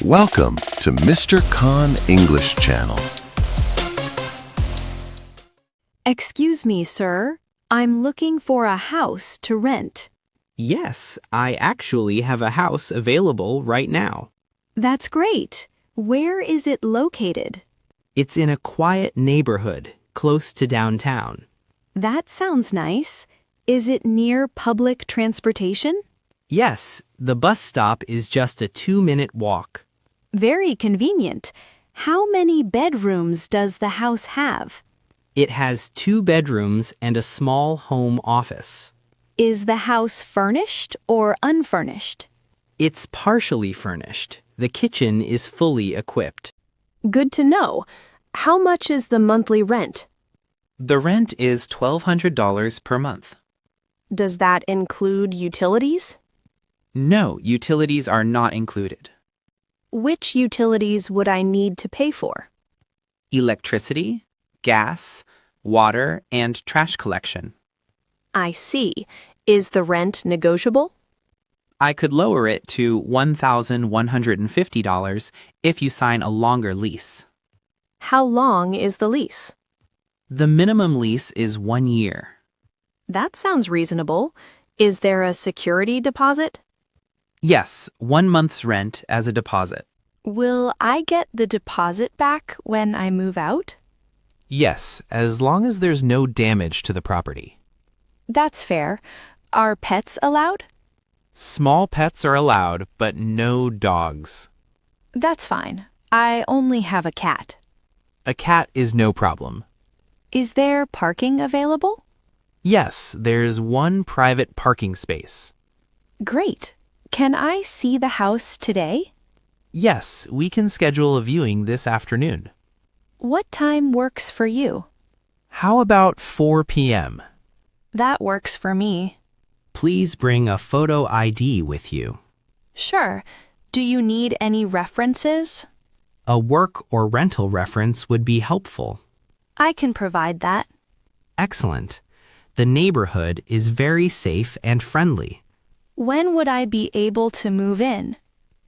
Welcome to Mr. Khan English Channel. Excuse me, sir. I'm looking for a house to rent. Yes, I actually have a house available right now. That's great. Where is it located? It's in a quiet neighborhood close to downtown. That sounds nice. Is it near public transportation? Yes, the bus stop is just a 2-minute walk. Very convenient. How many bedrooms does the house have? It has 2 bedrooms and a small home office. Is the house furnished or unfurnished? It's partially furnished. The kitchen is fully equipped. Good to know. How much is the monthly rent? The rent is $1,200 per month. Does that include utilities? No, utilities are not included. Which utilities would I need to pay for? Electricity, gas, water, and trash collection. I see. Is the rent negotiable? I could lower it to $1,150 if you sign a longer lease. How long is the lease? The minimum lease is 1 year. That sounds reasonable. Is there a security deposit? Yes, 1 month's rent as a deposit. Will I get the deposit back when I move out? Yes, as long as there's no damage to the property. That's fair. Are pets allowed? Small pets are allowed, but no dogs. That's fine. I only have a cat. A cat is no problem. Is there parking available? Yes, there's 1 private parking space. Great. Can I see the house today? Yes, we can schedule a viewing this afternoon. What time works for you? How about 4 p.m.? That works for me. Please bring a photo ID with you. Sure. Do you need any references? A work or rental reference would be helpful. I can provide that. Excellent. The neighborhood is very safe and friendly. When would I be able to move in?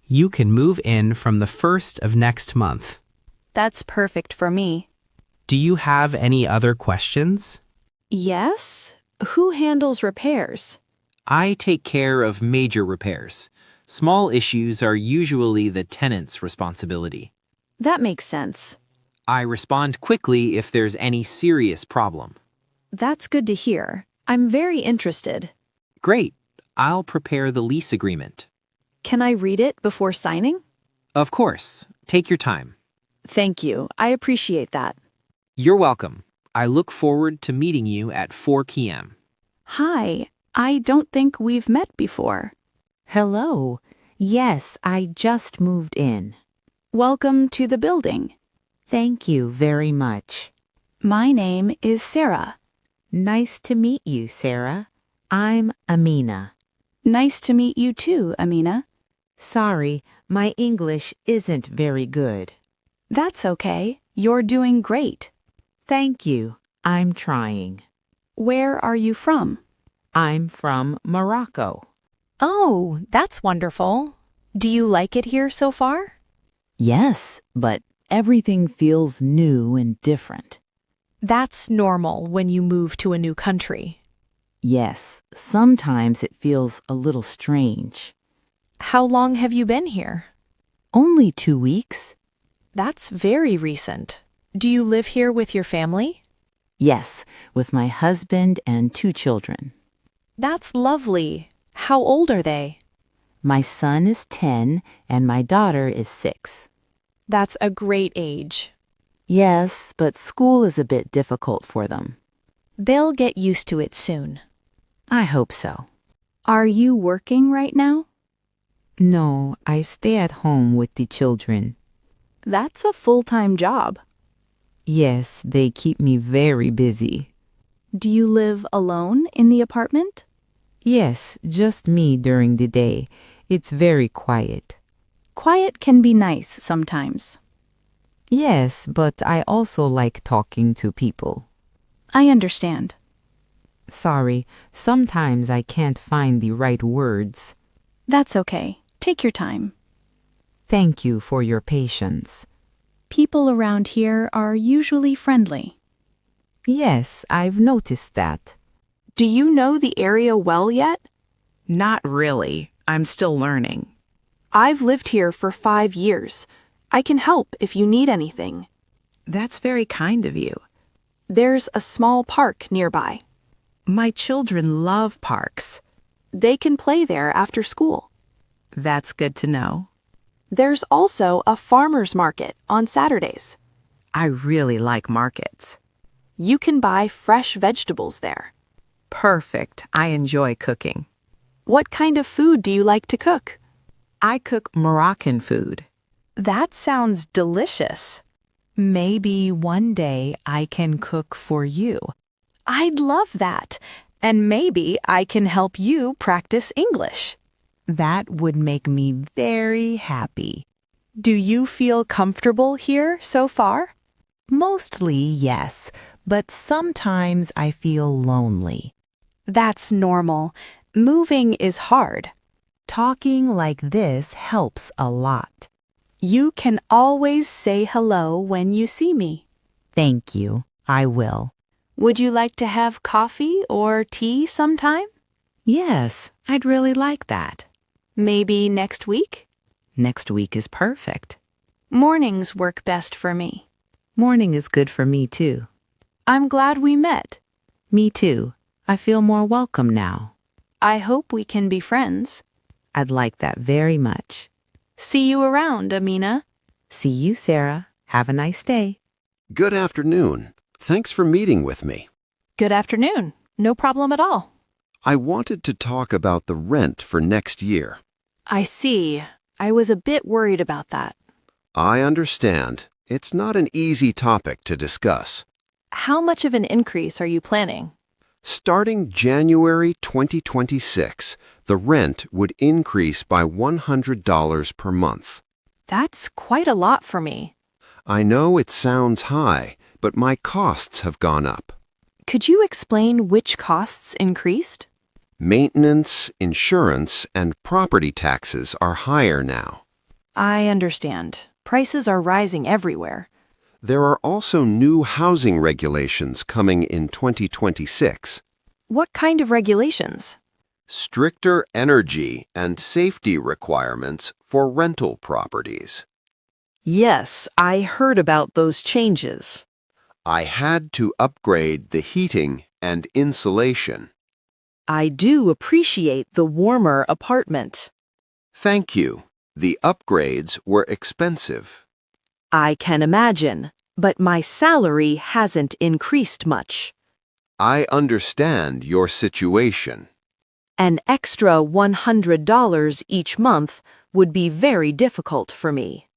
You can move in from the 1st of next month. That's perfect for me. Do you have any other questions? Yes? Who handles repairs? I take care of major repairs. Small issues are usually the tenant's responsibility. That makes sense. I respond quickly if there's any serious problem. That's good to hear. I'm very interested. Great. I'll prepare the lease agreement. Can I read it before signing? Of course. Take your time. Thank you. I appreciate that. You're welcome. I look forward to meeting you at 4 p.m. Hi. I don't think we've met before. Hello. Yes, I just moved in. Welcome to the building. Thank you very much. My name is Sarah. Nice to meet you, Sarah. I'm Amina. Nice to meet you too, Amina. Sorry, my English isn't very good. That's okay. You're doing great. Thank you. I'm trying. Where are you from? I'm from Morocco. Oh, that's wonderful. Do you like it here so far? Yes, but everything feels new and different. That's normal when you move to a new country. Yes, sometimes it feels a little strange. How long have you been here? Only 2 weeks. That's very recent. Do you live here with your family? Yes, with my husband and 2 children. That's lovely. How old are they? My son is 10 and my daughter is 6. That's a great age. Yes, but school is a bit difficult for them. They'll get used to it soon. I hope so. Are you working right now? No, I stay at home with the children. That's a full-time job. Yes, they keep me very busy. Do you live alone in the apartment? Yes, just me during the day. It's very quiet. Quiet can be nice sometimes. Yes, but I also like talking to people. I understand. Sorry, sometimes I can't find the right words. That's okay. Take your time. Thank you for your patience. People around here are usually friendly. Yes, I've noticed that. Do you know the area well yet? Not really. I'm still learning. I've lived here for 5 years. I can help if you need anything. That's very kind of you. There's a small park nearby. My children love parks. They can play there after school. That's good to know. There's also a farmer's market on Saturdays. I really like markets. You can buy fresh vegetables there. Perfect. I enjoy cooking. What kind of food do you like to cook? I cook Moroccan food. That sounds delicious. Maybe one day I can cook for you. I'd love that. And maybe I can help you practice English. That would make me very happy. Do you feel comfortable here so far? Mostly, yes, but sometimes I feel lonely. That's normal. Moving is hard. Talking like this helps a lot. You can always say hello when you see me. Thank you. I will. Would you like to have coffee or tea sometime? Yes, I'd really like that. Maybe next week? Next week is perfect. Mornings work best for me. Morning is good for me too. I'm glad we met. Me too. I feel more welcome now. I hope we can be friends. I'd like that very much. See you around, Amina. See you, Sarah. Have a nice day. Good afternoon. Thanks for meeting with me. Good afternoon. No problem at all. I wanted to talk about the rent for next year. I see. I was a bit worried about that. I understand. It's not an easy topic to discuss. How much of an increase are you planning? Starting January 2026, the rent would increase by $100 per month. That's quite a lot for me. I know it sounds high, but my costs have gone up. Could you explain which costs increased? Maintenance, insurance, and property taxes are higher now. I understand. Prices are rising everywhere. There are also new housing regulations coming in 2026. What kind of regulations? Stricter energy and safety requirements for rental properties. Yes, I heard about those changes. I had to upgrade the heating and insulation. I do appreciate the warmer apartment. Thank you. The upgrades were expensive. I can imagine, but my salary hasn't increased much. I understand your situation. An extra $100 each month would be very difficult for me.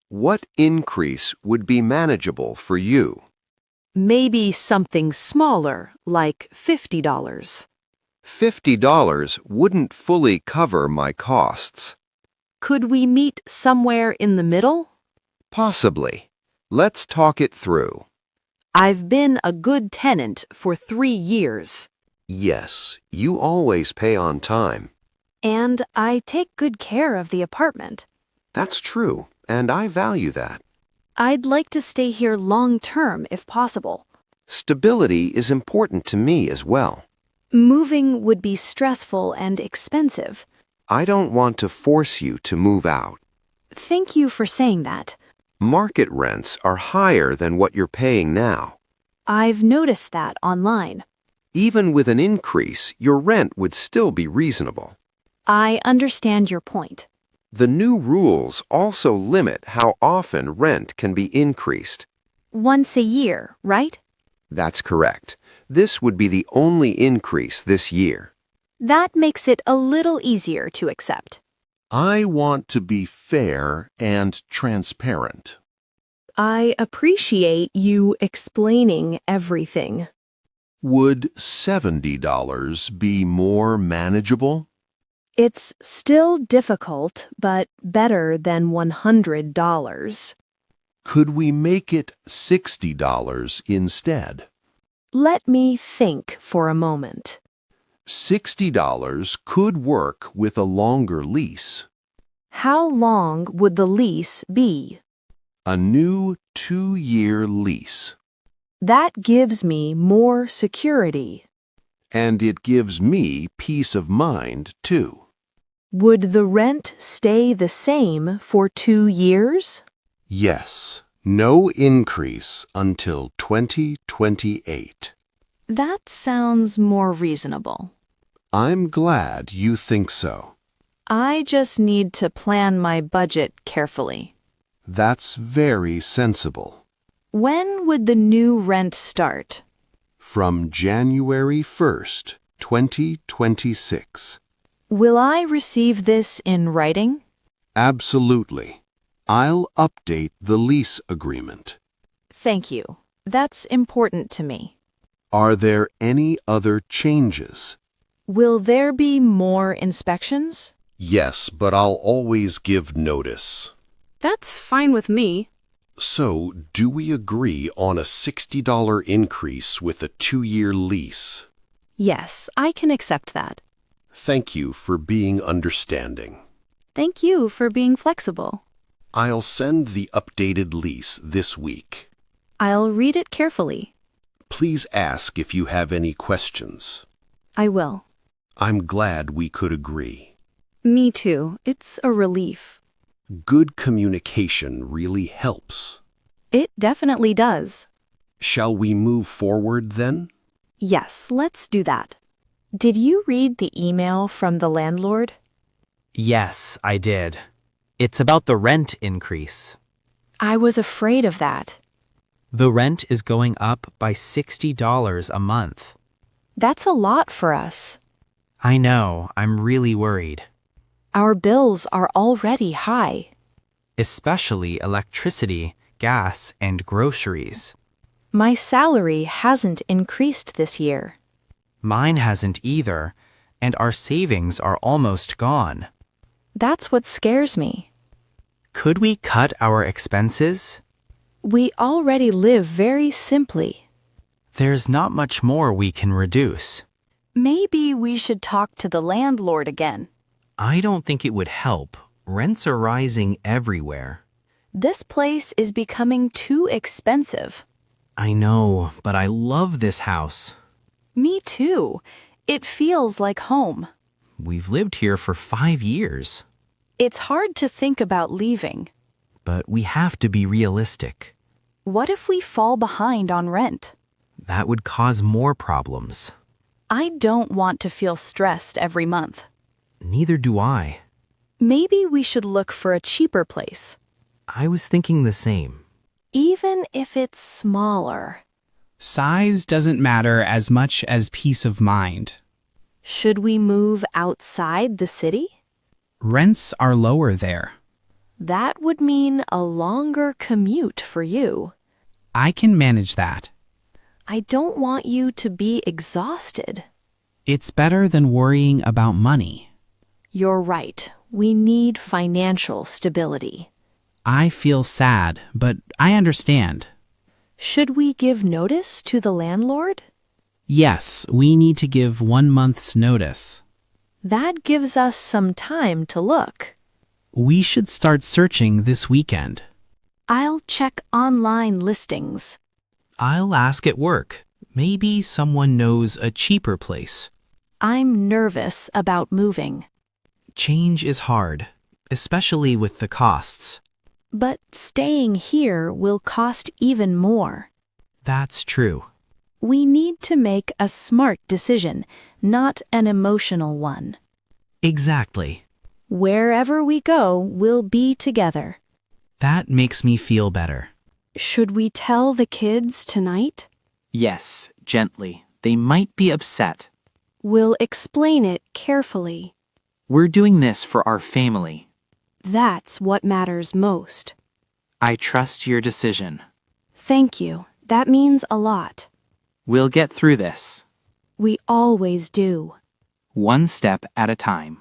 What increase would be manageable for you? Maybe something smaller, like $50. $50 wouldn't fully cover my costs. Could we meet somewhere in the middle? Possibly. Let's talk it through. I've been a good tenant for 3 years. Yes, you always pay on time. And I take good care of the apartment. That's true, and I value that. I'd like to stay here long term if possible. Stability is important to me as well. Moving would be stressful and expensive. I don't want to force you to move out. Thank you for saying that. Market rents are higher than what you're paying now. I've noticed that online. Even with an increase, your rent would still be reasonable. I understand your point. The new rules also limit how often rent can be increased. Once a year, right? That's correct. This would be the only increase this year. That makes it a little easier to accept. I want to be fair and transparent. I appreciate you explaining everything. Would $70 be more manageable? It's still difficult, but better than $100. Could we make it $60 instead? Let me think for a moment. $60 could work with a longer lease. How long would the lease be? A new 2-year lease. That gives me more security. And it gives me peace of mind, too. Would the rent stay the same for 2 years? Yes, no increase until 2028. That sounds more reasonable. I'm glad you think so. I just need to plan my budget carefully. That's very sensible. When would the new rent start? From January 1st, 2026. Will I receive this in writing? Absolutely. I'll update the lease agreement. Thank you. That's important to me. Are there any other changes? Will there be more inspections? Yes, but I'll always give notice. That's fine with me. So, do we agree on a $60 increase with a 2-year lease? Yes, I can accept that. Thank you for being understanding. Thank you for being flexible. I'll send the updated lease this week. I'll read it carefully. Please ask if you have any questions. I will. I'm glad we could agree. Me too. It's a relief. Good communication really helps. It definitely does. Shall we move forward then? Yes, let's do that. Did you read the email from the landlord? Yes, I did. It's about the rent increase. I was afraid of that. The rent is going up by $60 a month. That's a lot for us. I know, I'm really worried. Our bills are already high. Especially electricity, gas, and groceries. My salary hasn't increased this year. Mine hasn't either, and our savings are almost gone. That's what scares me. Could we cut our expenses? We already live very simply. There's not much more we can reduce. Maybe we should talk to the landlord again. I don't think it would help. Rents are rising everywhere. This place is becoming too expensive. I know, but I love this house. Me too. It feels like home. We've lived here for 5 years. It's hard to think about leaving. But we have to be realistic. What if we fall behind on rent? That would cause more problems. I don't want to feel stressed every month. Neither do I. Maybe we should look for a cheaper place. I was thinking the same. Even if it's smaller. Size doesn't matter as much as peace of mind. Should we move outside the city? Rents are lower there. That would mean a longer commute for you. I can manage that. I don't want you to be exhausted. It's better than worrying about money. You're right. We need financial stability. I feel sad, but I understand. Should we give notice to the landlord? Yes, we need to give 1 month's notice. That gives us some time to look. We should start searching this weekend. I'll check online listings. I'll ask at work. Maybe someone knows a cheaper place. I'm nervous about moving. Change is hard, especially with the costs. But staying here will cost even more. That's true. We need to make a smart decision, not an emotional one. Exactly. Wherever we go, we'll be together. That makes me feel better. Should we tell the kids tonight? Yes, gently. They might be upset. We'll explain it carefully. We're doing this for our family. That's what matters most. I trust your decision. Thank you. That means a lot. We'll get through this. We always do. One step at a time.